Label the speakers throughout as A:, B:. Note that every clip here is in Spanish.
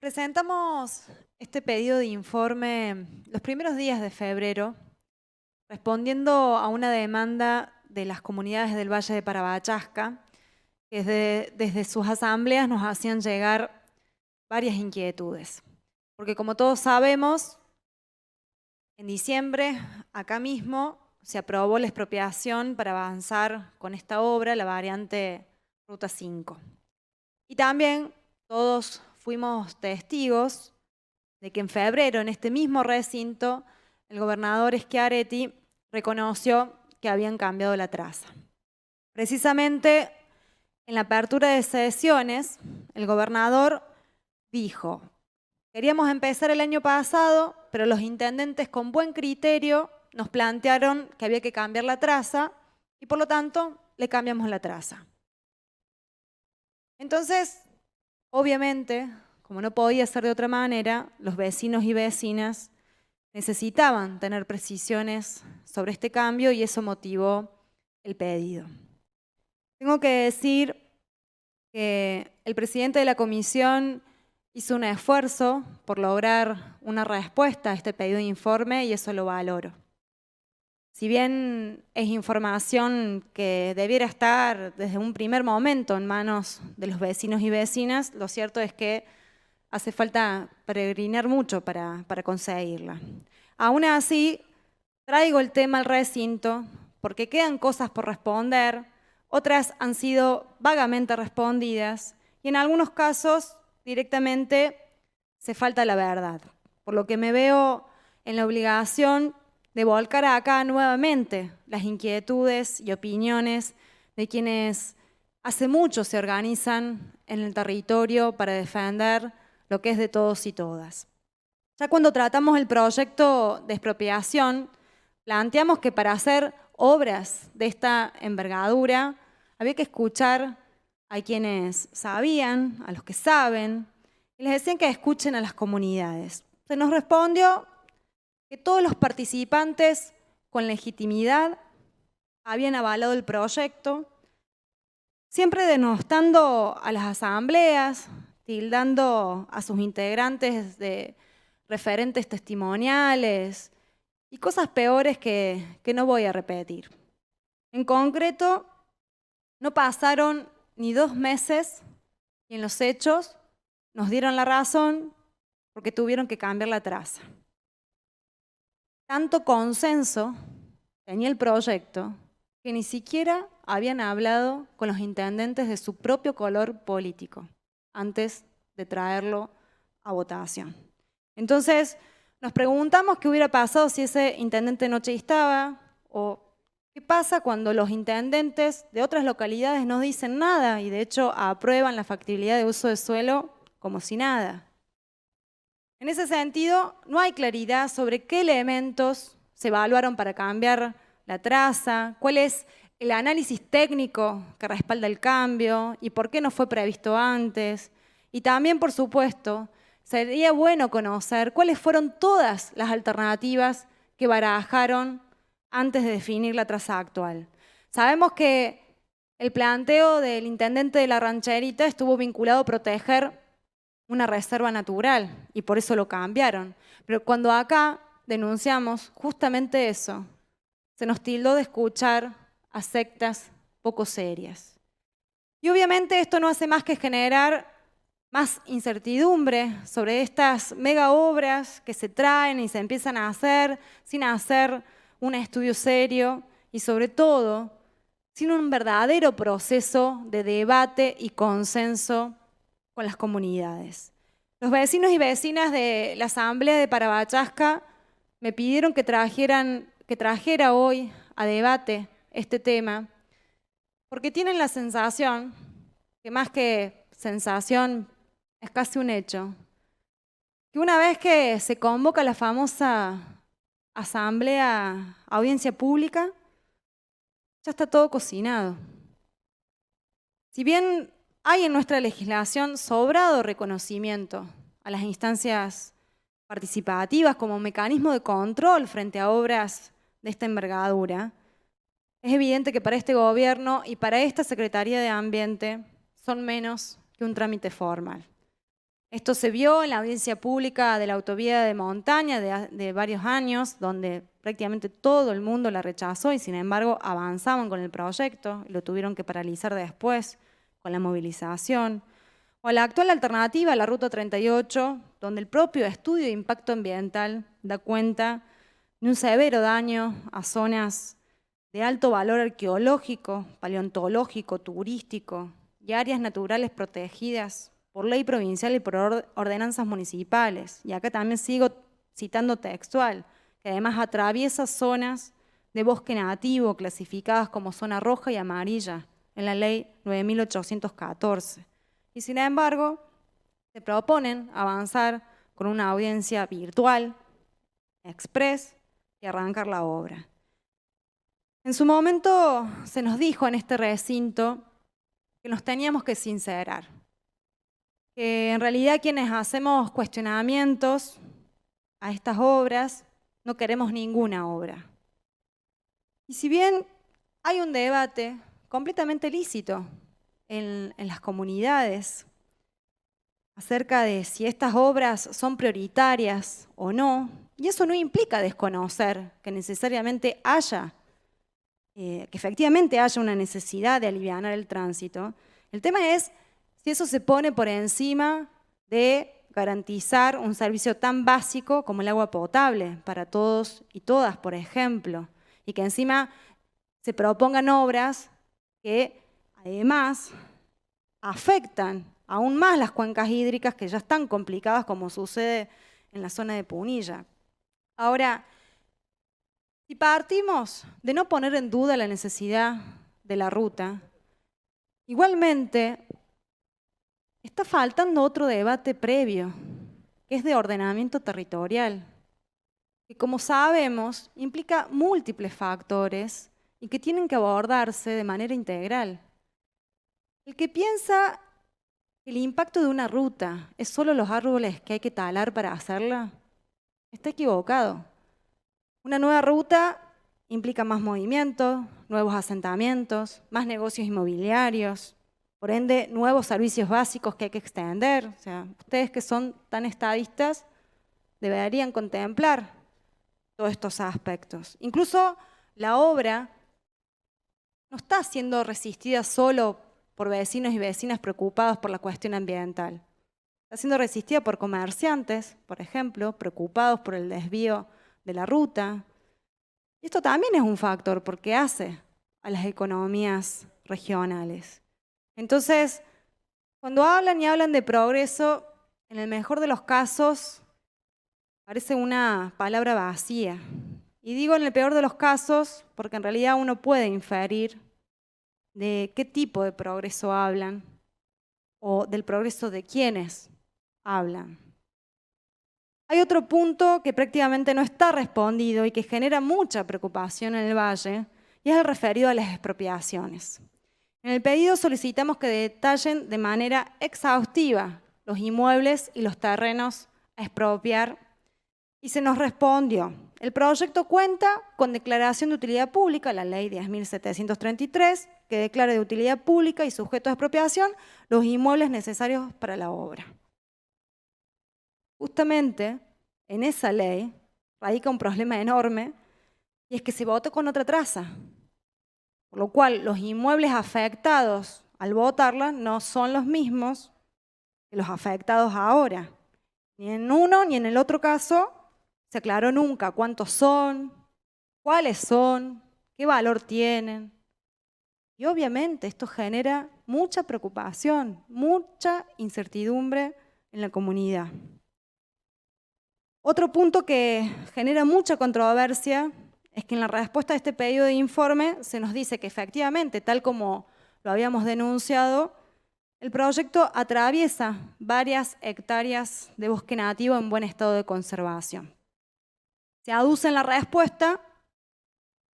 A: Presentamos este pedido de informe los primeros días de febrero, respondiendo a una demanda de las comunidades del Valle de Parabachasca, que desde sus asambleas nos hacían llegar varias inquietudes. Porque como todos sabemos, en diciembre, acá mismo, se aprobó la expropiación para avanzar con esta obra, la variante Ruta 5. Y también todos fuimos testigos de que en febrero, en este mismo recinto, el gobernador Schiaretti reconoció que habían cambiado la traza. Precisamente en la apertura de sesiones, el gobernador dijo: queríamos empezar el año pasado, pero los intendentes con buen criterio nos plantearon que había que cambiar la traza y por lo tanto le cambiamos la traza. Entonces, obviamente, como no podía ser de otra manera, los vecinos y vecinas necesitaban tener precisiones sobre este cambio y eso motivó el pedido. Tengo que decir que el presidente de la comisión hizo un esfuerzo por lograr una respuesta a este pedido de informe y eso lo valoro. Si bien es información que debiera estar desde un primer momento en manos de los vecinos y vecinas, lo cierto es que hace falta peregrinar mucho para conseguirla. Aún así, traigo el tema al recinto porque quedan cosas por responder, otras han sido vagamente respondidas y en algunos casos directamente se falta la verdad, por lo que me veo en la obligación de volcar acá nuevamente las inquietudes y opiniones de quienes hace mucho se organizan en el territorio para defender lo que es de todos y todas. Ya cuando tratamos el proyecto de expropiación, planteamos que para hacer obras de esta envergadura había que escuchar a quienes sabían, a los que saben, y les decían que escuchen a las comunidades. Se nos respondió que todos los participantes con legitimidad habían avalado el proyecto, siempre denostando a las asambleas, tildando a sus integrantes de referentes testimoniales y cosas peores que no voy a repetir. En concreto, no pasaron ni 2 meses y en los hechos nos dieron la razón porque tuvieron que cambiar la traza. Tanto consenso tenía el proyecto que ni siquiera habían hablado con los intendentes de su propio color político antes de traerlo a votación. Entonces, nos preguntamos qué hubiera pasado si ese intendente no chistaba o qué pasa cuando los intendentes de otras localidades no dicen nada y de hecho aprueban la factibilidad de uso de suelo como si nada. En ese sentido, no hay claridad sobre qué elementos se evaluaron para cambiar la traza, cuál es el análisis técnico que respalda el cambio y por qué no fue previsto antes. Y también, por supuesto, sería bueno conocer cuáles fueron todas las alternativas que barajaron antes de definir la traza actual. Sabemos que el planteo del intendente de la Rancherita estuvo vinculado a proteger una reserva natural y por eso lo cambiaron. Pero cuando acá denunciamos justamente eso, se nos tildó de escuchar a sectas poco serias. Y obviamente esto no hace más que generar más incertidumbre sobre estas mega obras que se traen y se empiezan a hacer sin hacer un estudio serio y sobre todo sin un verdadero proceso de debate y consenso con las comunidades. Los vecinos y vecinas de la Asamblea de Parabachasca me pidieron que trajera hoy a debate este tema porque tienen la sensación, que más que sensación es casi un hecho, que una vez que se convoca la famosa asamblea, audiencia pública, ya está todo cocinado. Si bien hay en nuestra legislación sobrado reconocimiento a las instancias participativas como mecanismo de control frente a obras de esta envergadura, es evidente que para este gobierno y para esta Secretaría de Ambiente son menos que un trámite formal. Esto se vio en la audiencia pública de la autovía de montaña de varios años, donde prácticamente todo el mundo la rechazó y sin embargo avanzaban con el proyecto y lo tuvieron que paralizar después con la movilización. O la actual alternativa, la Ruta 38, donde el propio estudio de impacto ambiental da cuenta de un severo daño a zonas de alto valor arqueológico, paleontológico, turístico y áreas naturales protegidas por ley provincial y por ordenanzas municipales. Y acá también sigo citando textual, que además atraviesa zonas de bosque nativo clasificadas como zona roja y amarilla en la ley 9814. Y sin embargo, se proponen avanzar con una audiencia virtual, express, y arrancar la obra. En su momento se nos dijo en este recinto que nos teníamos que sincerar, que en realidad quienes hacemos cuestionamientos a estas obras no queremos ninguna obra. Y si bien hay un debate completamente lícito en las comunidades acerca de si estas obras son prioritarias o no, y eso no implica desconocer que necesariamente haya, que efectivamente haya una necesidad de aliviar el tránsito, el tema es si eso se pone por encima de garantizar un servicio tan básico como el agua potable para todos y todas, por ejemplo, y que encima se propongan obras que además afectan aún más las cuencas hídricas que ya están complicadas como sucede en la zona de Punilla. Ahora, si partimos de no poner en duda la necesidad de la ruta, igualmente está faltando otro debate previo, que es de ordenamiento territorial, que como sabemos implica múltiples factores y que tienen que abordarse de manera integral. El que piensa que el impacto de una ruta es solo los árboles que hay que talar para hacerla, está equivocado. Una nueva ruta implica más movimiento, nuevos asentamientos, más negocios inmobiliarios, por ende, nuevos servicios básicos que hay que extender. O sea, ustedes que son tan estadistas deberían contemplar todos estos aspectos. Incluso la obra no está siendo resistida solo por vecinos y vecinas preocupados por la cuestión ambiental. Está siendo resistida por comerciantes, por ejemplo, preocupados por el desvío de la ruta. Y esto también es un factor porque hace a las economías regionales. Entonces, cuando hablan y hablan de progreso, en el mejor de los casos, parece una palabra vacía. Y digo en el peor de los casos porque en realidad uno puede inferir de qué tipo de progreso hablan o del progreso de quiénes hablan. Hay otro punto que prácticamente no está respondido y que genera mucha preocupación en el Valle, y es el referido a las expropiaciones. En el pedido solicitamos que detallen de manera exhaustiva los inmuebles y los terrenos a expropiar y se nos respondió: el proyecto cuenta con declaración de utilidad pública, la ley 10.733, que declara de utilidad pública y sujeto a expropiación los inmuebles necesarios para la obra. Justamente en esa ley radica un problema enorme y es que se votó con otra traza, por lo cual los inmuebles afectados al votarla no son los mismos que los afectados ahora. Ni en uno ni en el otro caso se aclaró nunca cuántos son, cuáles son, qué valor tienen. Y obviamente esto genera mucha preocupación, mucha incertidumbre en la comunidad. Otro punto que genera mucha controversia es que en la respuesta a este pedido de informe se nos dice que efectivamente, tal como lo habíamos denunciado, el proyecto atraviesa varias hectáreas de bosque nativo en buen estado de conservación. Se aduce en la respuesta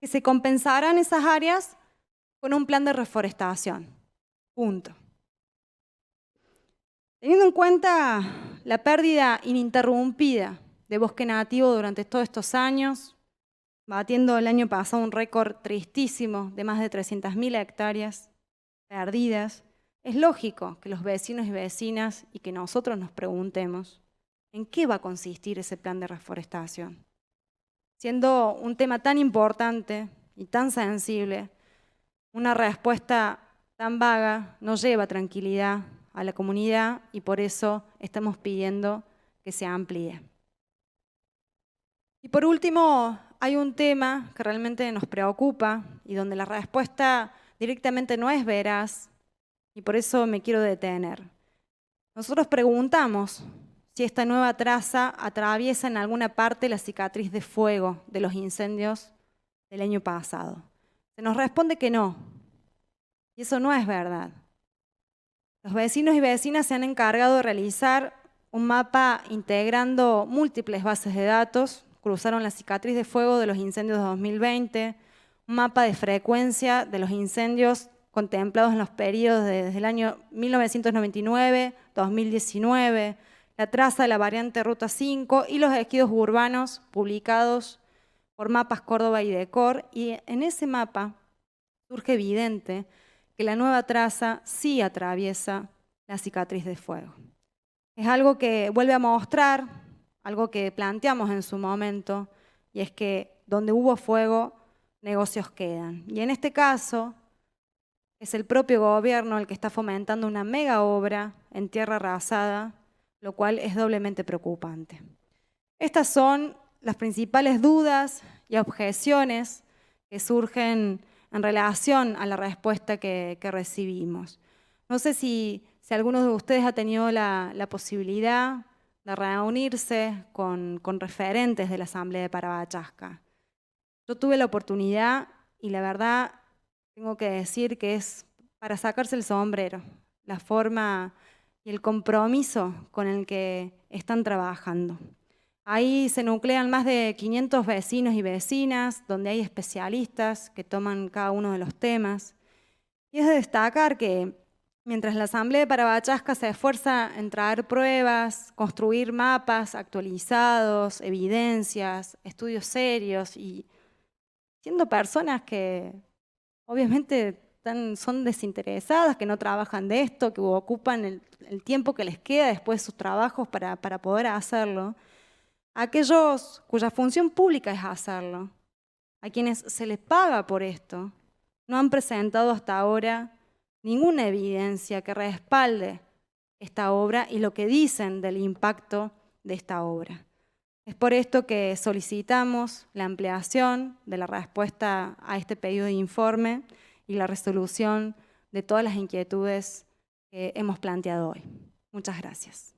A: que se compensarán esas áreas con un plan de reforestación. Punto. Teniendo en cuenta la pérdida ininterrumpida de bosque nativo durante todos estos años, batiendo el año pasado un récord tristísimo de más de 300.000 hectáreas perdidas, Es lógico que los vecinos y vecinas y que nosotros nos preguntemos en qué va a consistir ese plan de reforestación. Siendo un tema tan importante y tan sensible, una respuesta tan vaga no lleva tranquilidad a la comunidad y por eso estamos pidiendo que se amplíe. Y por último, hay un tema que realmente nos preocupa y donde la respuesta directamente no es veraz y por eso me quiero detener. Nosotros preguntamos si esta nueva traza atraviesa en alguna parte la cicatriz de fuego de los incendios del año pasado. Se nos responde que no, y eso no es verdad. Los vecinos y vecinas se han encargado de realizar un mapa integrando múltiples bases de datos, cruzaron la cicatriz de fuego de los incendios de 2020, un mapa de frecuencia de los incendios contemplados en los periodos desde el año 1999, 2019, la traza de la variante Ruta 5 y los ejidos urbanos publicados por Mapas Córdoba y Decor, y en ese mapa surge evidente que la nueva traza sí atraviesa la cicatriz de fuego. Es algo que vuelve a mostrar, algo que planteamos en su momento, y es que donde hubo fuego, negocios quedan. Y en este caso, es el propio gobierno el que está fomentando una mega obra en tierra arrasada, lo cual es doblemente preocupante. Estas son las principales dudas y objeciones que surgen en relación a la respuesta que recibimos. No sé si alguno de ustedes ha tenido la posibilidad de reunirse con referentes de la Asamblea de Parabachasca. Yo tuve la oportunidad y la verdad tengo que decir que es para sacarse el sombrero, la forma y el compromiso con el que están trabajando. Ahí se nuclean más de 500 vecinos y vecinas, donde hay especialistas que toman cada uno de los temas. Y es de destacar que mientras la Asamblea de Parabachasca se esfuerza en traer pruebas, construir mapas actualizados, evidencias, estudios serios y siendo personas que obviamente son desinteresadas, que no trabajan de esto, que ocupan el tiempo que les queda después de sus trabajos para poder hacerlo, aquellos cuya función pública es hacerlo, a quienes se les paga por esto, no han presentado hasta ahora ninguna evidencia que respalde esta obra y lo que dicen del impacto de esta obra. Es por esto que solicitamos la ampliación de la respuesta a este pedido de informe y la resolución de todas las inquietudes que hemos planteado hoy. Muchas gracias.